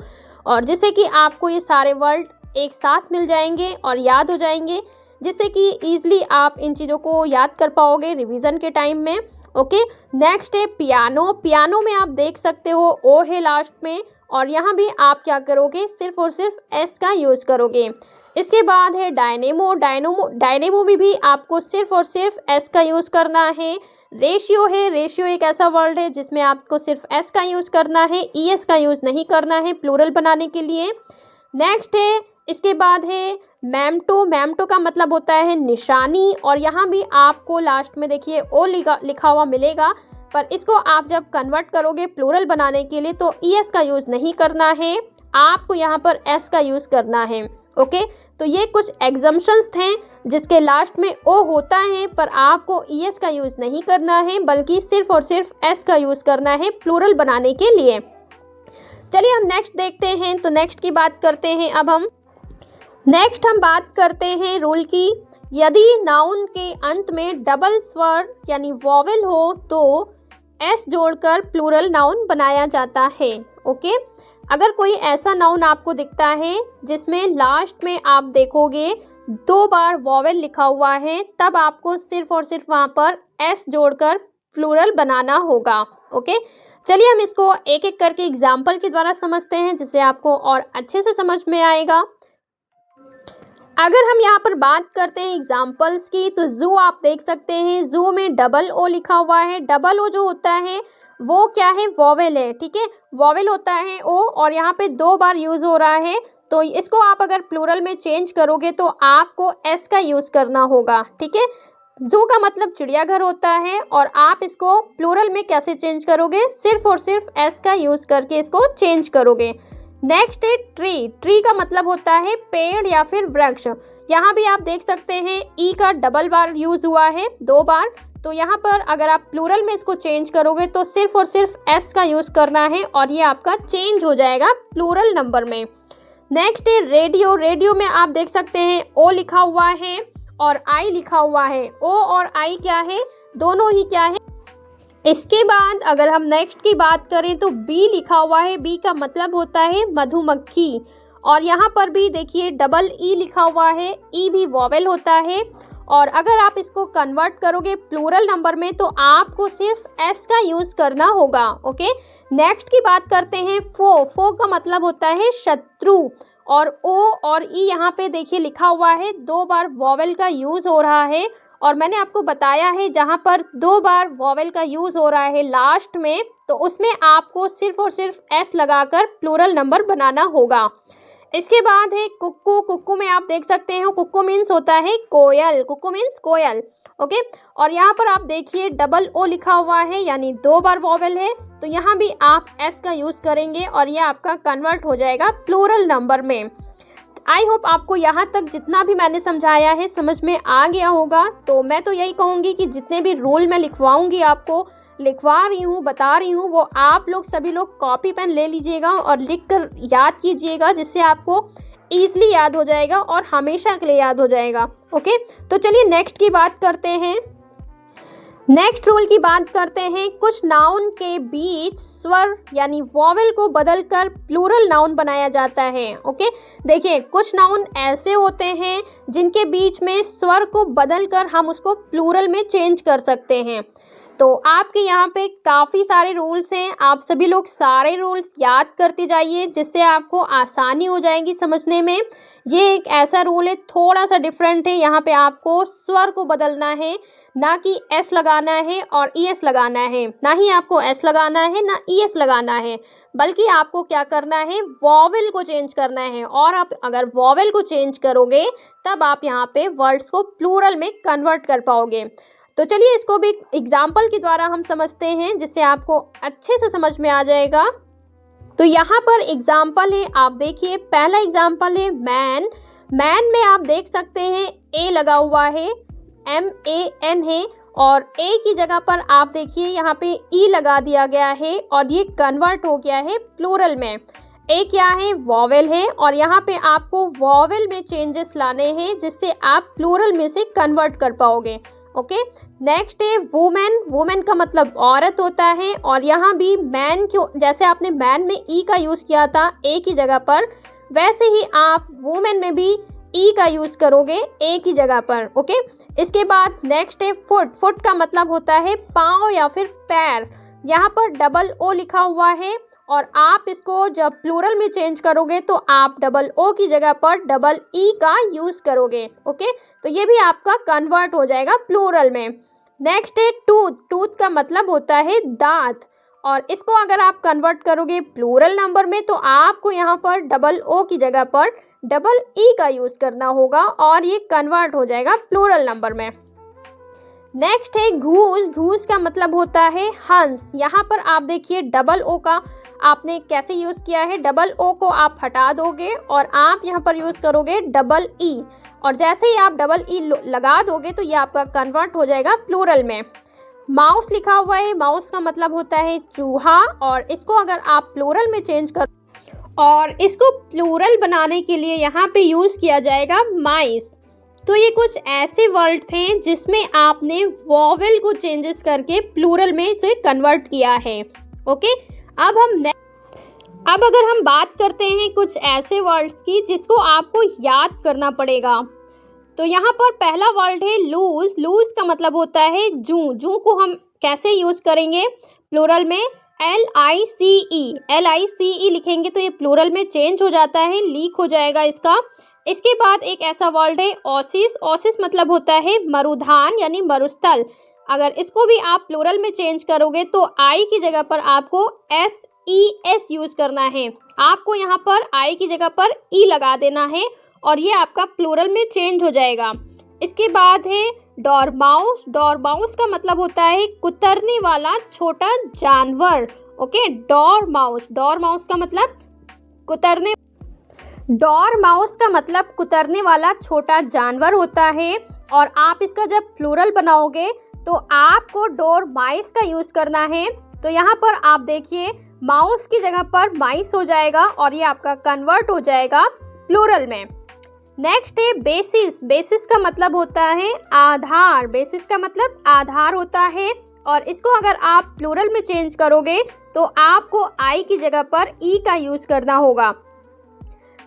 और जिससे कि आपको ये सारे वर्ड एक साथ मिल जाएंगे और याद हो जाएंगे, जिससे कि ईजिली आप इन चीज़ों को याद कर पाओगे रिवीजन के टाइम में। ओके, नेक्स्ट है पियानो। पियानो में आप देख सकते हो ओ है लास्ट में, और यहाँ भी आप क्या करोगे, सिर्फ और सिर्फ एस का यूज़ करोगे। इसके बाद है डायनेमो। डायनेमो में भी आपको सिर्फ और सिर्फ एस का यूज़ करना है। रेशियो है, रेशियो एक ऐसा वर्ड है जिसमें आपको सिर्फ एस का यूज़ करना है, ईएस का यूज़ नहीं करना है प्लूरल बनाने के लिए। नेक्स्ट है, इसके बाद है मेम्टो। मेम्टो का मतलब होता है निशानी, और यहाँ भी आपको लास्ट में देखिए ओ लिखा हुआ मिलेगा, पर इसको आप जब कन्वर्ट करोगे प्लूरल बनाने के लिए तो ईएस का यूज़ नहीं करना है, आपको यहाँ पर एस का यूज़ करना है। ओके, तो ये कुछ एग्जम्पशंस थे जिसके लास्ट में ओ होता है, पर आपको ईएस का यूज़ नहीं करना है, बल्कि सिर्फ और सिर्फ एस का यूज़ करना है प्लूरल बनाने के लिए। चलिए हम नेक्स्ट देखते हैं। तो नेक्स्ट की बात करते हैं अब हम बात करते हैं रूल की। यदि नाउन के अंत में डबल स्वर यानी वॉवेल हो तो एस जोड़कर प्लूरल नाउन बनाया जाता है। ओके, अगर कोई ऐसा नाउन आपको दिखता है जिसमें लास्ट में आप देखोगे 2 बार वॉवेल लिखा हुआ है, तब आपको सिर्फ और सिर्फ वहाँ पर एस जोड़कर प्लूरल बनाना होगा। ओके, चलिए हम इसको एक एक करके एग्जाम्पल के द्वारा समझते हैं, जिससे आपको और अच्छे से समझ में आएगा। अगर हम यहाँ पर बात करते हैं एग्जाम्पल्स की, तो जू आप देख सकते हैं, जू में डबल ओ लिखा हुआ है। डबल ओ जो होता है वो क्या है, वॉवेल है। ठीक है, वॉवेल होता है ओ, और यहाँ पे 2 बार यूज़ हो रहा है, तो इसको आप अगर प्लूरल में चेंज करोगे तो आपको एस का यूज़ करना होगा। ठीक है, जू का मतलब चिड़ियाघर होता है, और आप इसको प्लूरल में कैसे चेंज करोगे, सिर्फ और सिर्फ एस का यूज़ करके इसको चेंज करोगे। नेक्स्ट है ट्री। ट्री का मतलब होता है पेड़ या फिर वृक्ष। यहाँ भी आप देख सकते हैं ई का डबल बार यूज़ हुआ है, 2 बार, तो यहाँ पर अगर आप प्लूरल में इसको चेंज करोगे तो सिर्फ और सिर्फ एस का यूज़ करना है, और ये आपका चेंज हो जाएगा प्लूरल नंबर में। नेक्स्ट है रेडियो। रेडियो में आप देख सकते हैं ओ लिखा हुआ है और आई लिखा हुआ है। ओ और आई क्या है, दोनों ही क्या है। इसके बाद अगर हम नेक्स्ट की बात करें तो बी लिखा हुआ है। बी का मतलब होता है मधुमक्खी, और यहाँ पर भी देखिए डबल ई लिखा हुआ है। ई भी वॉवेल होता है, और अगर आप इसको कन्वर्ट करोगे प्लूरल नंबर में तो आपको सिर्फ एस का यूज़ करना होगा। ओके, नेक्स्ट की बात करते हैं फो। फो का मतलब होता है शत्रु, और ओ और ई यहाँ पे देखिए लिखा हुआ है, 2 बार वॉवेल का यूज़ हो रहा है, और मैंने आपको बताया है जहाँ पर 2 बार वॉवेल का यूज़ हो रहा है लास्ट में, तो उसमें आपको सिर्फ और सिर्फ एस लगाकर प्लूरल नंबर बनाना होगा। इसके बाद है कुक्कू। कुक्कू में आप देख सकते हैं कुक्कू मीन्स होता है कोयल। कुक्कू मीन्स कोयल। ओके, और यहाँ पर आप देखिए डबल ओ लिखा हुआ है, यानी 2 बार वॉवेल है, तो यहाँ भी आप एस का यूज़ करेंगे और ये आपका कन्वर्ट हो जाएगा प्लूरल नंबर में। आई होप आपको यहाँ तक जितना भी मैंने समझाया है समझ में आ गया होगा। तो मैं तो यही कहूँगी कि जितने भी रूल मैं लिखवा रही हूँ, बता रही हूँ, वो आप लोग सभी लोग कॉपी पेन ले लीजिएगा और लिख कर याद कीजिएगा, जिससे आपको ईजिली याद हो जाएगा और हमेशा के लिए याद हो जाएगा। ओके, तो चलिए नेक्स्ट की बात करते हैं। नेक्स्ट रूल की बात करते हैं। कुछ नाउन के बीच स्वर यानी वॉवेल को बदलकर प्लूरल नाउन बनाया जाता है। ओके, देखिए कुछ नाउन ऐसे होते हैं जिनके बीच में स्वर को बदलकर हम उसको प्लूरल में चेंज कर सकते हैं। तो आपके यहाँ पे काफ़ी सारे रूल्स हैं, आप सभी लोग सारे रूल्स याद करते जाइए, जिससे आपको आसानी हो जाएगी समझने में। ये एक ऐसा रूल है, थोड़ा सा डिफरेंट है, यहाँ पे आपको स्वर को बदलना है, ना कि एस लगाना है और ई एस लगाना है, ना ही आपको एस लगाना है ना ई एस लगाना है, बल्कि आपको क्या करना है, वॉवेल को चेंज करना है। और आप अगर वॉवेल को चेंज करोगे तब आप यहाँ पे वर्ड्स को प्लूरल में कन्वर्ट कर पाओगे। तो चलिए इसको भी एग्जाम्पल के द्वारा हम समझते हैं, जिससे आपको अच्छे से समझ में आ जाएगा। तो यहाँ पर एग्जाम्पल है, आप देखिए पहला एग्जाम्पल है मैन। मैन में आप देख सकते हैं ए लगा हुआ है, MAN है, और ए की जगह पर आप देखिए यहाँ पे ई लगा दिया गया है और ये कन्वर्ट हो गया है प्लूरल में। ए क्या है, वॉवेल है, और यहाँ पे आपको वॉवेल में चेंजेस लाने हैं जिससे आप प्लूरल में से कन्वर्ट कर पाओगे। ओके, नेक्स्ट है वुमेन। वुमेन का मतलब औरत होता है, और यहाँ भी मैन क्यों, जैसे आपने मैन में ई का यूज़ किया था ए की जगह पर, वैसे ही आप वुमेन में भी ई का यूज़ करोगे ए की जगह पर। ओके, इसके बाद नेक्स्ट है फुट। फुट का मतलब होता है पाँव या फिर पैर। यहाँ पर डबल ओ लिखा हुआ है, और आप इसको जब प्लूरल में चेंज करोगे तो आप डबल ओ की जगह पर डबल ई का यूज़ करोगे। ओके, तो ये भी आपका कन्वर्ट हो जाएगा प्लूरल में। नेक्स्ट है टूथ। टूथ का मतलब होता है दांत, और इसको अगर आप कन्वर्ट करोगे प्लूरल नंबर में तो आपको यहाँ पर डबल ओ की जगह पर डबल ई का यूज़ करना होगा, और ये कन्वर्ट हो जाएगा प्लूरल नंबर में। नेक्स्ट है घूस। घूस का मतलब होता है हंस। यहाँ पर आप देखिए डबल ओ का आपने कैसे यूज़ किया है, डबल ओ को आप हटा दोगे और आप यहाँ पर यूज़ करोगे डबल ई, और जैसे ही आप डबल ई लगा दोगे तो ये आपका कन्वर्ट हो जाएगा प्लूरल में। माउस लिखा हुआ है। माउस का मतलब होता है चूहा, और इसको अगर आप प्लूरल में चेंज कर, और इसको प्लूरल बनाने के लिए यहाँ पे यूज़ किया जाएगा माइस। तो ये कुछ ऐसे वर्ड थे जिसमें आपने वॉवेल को चेंजेस करके प्लूरल में इसे कन्वर्ट किया है। ओके, अब अगर हम बात करते हैं कुछ ऐसे वर्ड्स की जिसको आपको याद करना पड़ेगा, तो यहाँ पर पहला वर्ड है लूज। लूज का मतलब होता है जूं। जूं को हम कैसे यूज़ करेंगे प्लूरल में, LICE। LICE लिखेंगे तो ये प्लूरल में चेंज हो जाता है, लीक हो जाएगा इसका। इसके बाद एक ऐसा वर्ड है ओसिस। ओसिस मतलब होता है मरुधान यानी मरुस्थल। अगर इसको भी आप प्लूरल में चेंज करोगे तो आई की जगह पर आपको SES यूज़ करना है। आपको यहाँ पर आई की जगह पर ई लगा देना है, और ये आपका प्लूरल में चेंज हो जाएगा। इसके बाद है डॉरमाउस। डॉरमाउस का मतलब होता है कुतरने वाला छोटा जानवर। ओके, डॉरमाउस। डॉरमाउस का मतलब कुतरने, डॉरमाउस का मतलब कुतरने वाला छोटा जानवर होता है, और आप इसका जब प्लूरल बनाओगे तो आपको डोरमाइस का यूज़ करना है। तो यहाँ पर आप देखिए माउस की जगह पर माइस हो जाएगा, और ये आपका कन्वर्ट हो जाएगा प्लूरल में। नेक्स्ट है बेसिस। बेसिस का मतलब होता है आधार। बेसिस का मतलब आधार होता है, और इसको अगर आप प्लूरल में चेंज करोगे तो आपको आई की जगह पर ई का यूज़ करना होगा,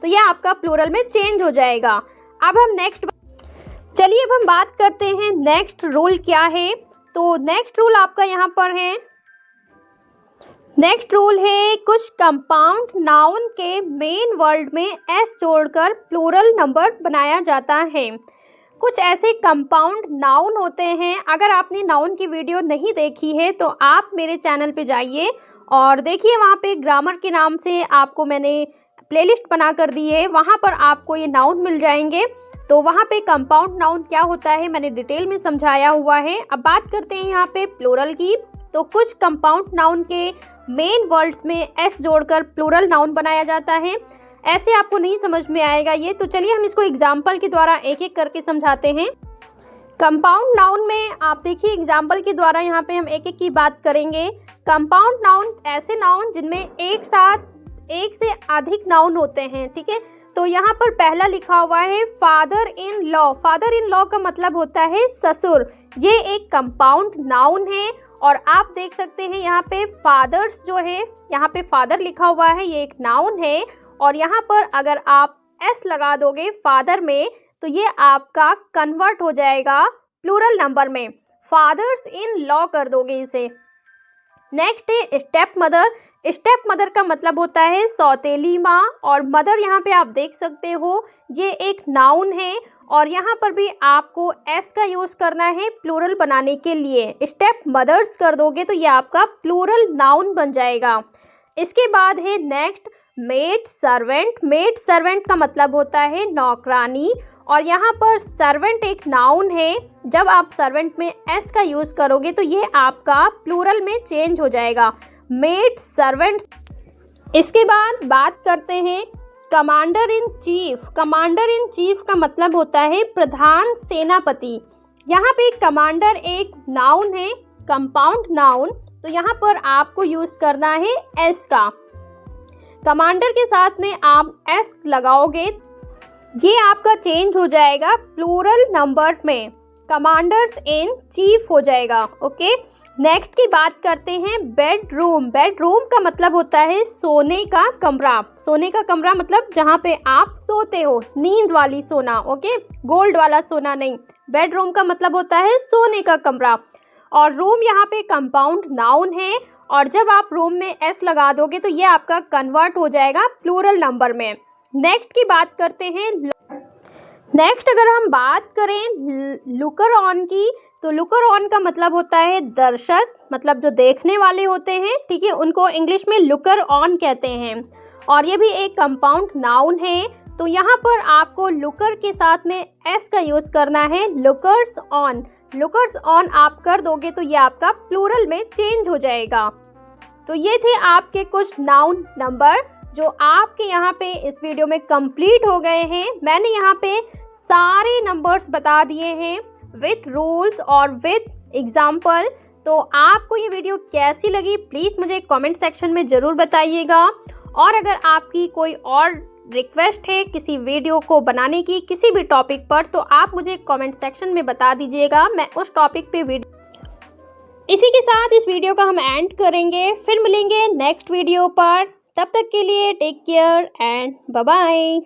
तो यह आपका प्लूरल में चेंज हो जाएगा। अब हम बात करते हैं नेक्स्ट रूल क्या है। तो नेक्स्ट रूल आपका यहाँ पर है, नेक्स्ट रूल है कुछ कंपाउंड नाउन के मेन वर्ड में एस जोड़कर प्लूरल नंबर बनाया जाता है। कुछ ऐसे कंपाउंड नाउन होते हैं, अगर आपने नाउन की वीडियो नहीं देखी है तो आप मेरे चैनल पे जाइए और देखिए, वहाँ पे ग्रामर के नाम से आपको मैंने प्लेलिस्ट बना कर दी है, वहाँ पर आपको ये नाउन मिल जाएंगे। तो वहाँ पे कंपाउंड नाउन क्या होता है मैंने डिटेल में समझाया हुआ है। अब बात करते हैं यहाँ पे प्लूरल की। तो कुछ कंपाउंड नाउन के मेन वर्ड्स में एस जोड़कर प्लूरल नाउन बनाया जाता है। ऐसे आपको नहीं समझ में आएगा ये, तो चलिए हम इसको एग्जाम्पल के द्वारा एक एक करके समझाते हैं। कंपाउंड नाउन में आप देखिए एग्जाम्पल के द्वारा यहाँ पे हम एक एक की बात करेंगे। कंपाउंड नाउन ऐसे नाउन जिनमें एक साथ एक से अधिक नाउन होते हैं, ठीक है। तो यहाँ पर पहला लिखा हुआ है father in law. Father in law का मतलब होता है ससुर। ये एक कंपाउंड नाउन है, और आप देख सकते हैं यहाँ पे फादर्स जो है, यहाँ पे फादर लिखा हुआ है, ये एक नाउन है, और यहाँ पर अगर आप एस लगा दोगे फादर में तो ये आपका कन्वर्ट हो जाएगा प्लूरल नंबर में, फादर्स इन लॉ कर दोगे इसे। नेक्स्ट है स्टेप मदर। स्टेप मदर का मतलब होता है सौतेली माँ, और मदर यहाँ पे आप देख सकते हो ये एक नाउन है, और यहाँ पर भी आपको एस का यूज़ करना है प्लूरल बनाने के लिए। स्टेप मदर्स कर दोगे तो ये आपका प्लूरल नाउन बन जाएगा। इसके बाद है next maid servant. Maid servant का मतलब होता है नौकरानी, और यहाँ पर सर्वेंट एक नाउन है, जब आप सर्वेंट में एस का यूज़ करोगे तो ये आपका प्लूरल में चेंज हो जाएगा, मेड सर्वेंट। इसके बाद बात करते हैं commander in chief. Commander in chief का मतलब होता है प्रधान सेनापति। यहाँ पे कमांडर एक नाउन है, कंपाउंड नाउन, तो यहाँ पर आपको यूज़ करना है एस का। कमांडर के साथ में आप एस लगाओगे, ये आपका चेंज हो जाएगा प्लूरल नंबर में, कमांडर्स इन चीफ हो जाएगा। ओके, नेक्स्ट की बात करते हैं बेडरूम। बेडरूम का मतलब होता है सोने का कमरा। सोने का कमरा मतलब जहाँ पे आप सोते हो, नींद वाली सोना। ओके, गोल्ड वाला सोना नहीं। बेडरूम का मतलब होता है सोने का कमरा। और रूम यहाँ पे कंपाउंड नाउन है, और जब आप रूम में एस लगा दोगे तो ये आपका कन्वर्ट हो जाएगा प्लूरल नंबर में। नेक्स्ट की बात करते हैं, नेक्स्ट अगर हम बात करें लुकर ऑन की, तो लुकर ऑन का मतलब होता है दर्शक, मतलब जो देखने वाले होते हैं, ठीक है, उनको इंग्लिश में लुकर ऑन कहते हैं। और ये भी एक कंपाउंड नाउन है, तो यहाँ पर आपको लुकर के साथ में एस का यूज़ करना है, लुकर्स ऑन। लुकर्स ऑन आप कर दोगे तो ये आपका प्लूरल में चेंज हो जाएगा। तो ये थे आपके कुछ नाउन नंबर जो आपके यहाँ पे इस वीडियो में कंप्लीट हो गए हैं। मैंने यहाँ पे सारे नंबर्स बता दिए हैं विथ रूल्स और विथ एग्जाम्पल। तो आपको ये वीडियो कैसी लगी प्लीज़ मुझे कमेंट सेक्शन में ज़रूर बताइएगा। और अगर आपकी कोई और रिक्वेस्ट है किसी वीडियो को बनाने की किसी भी टॉपिक पर, तो आप मुझे कमेंट सेक्शन में बता दीजिएगा, मैं उस टॉपिक पे वीडियो। इसी के साथ इस वीडियो का हम एंड करेंगे, फिर मिलेंगे नेक्स्ट वीडियो पर। तब तक के लिए take care and bye bye.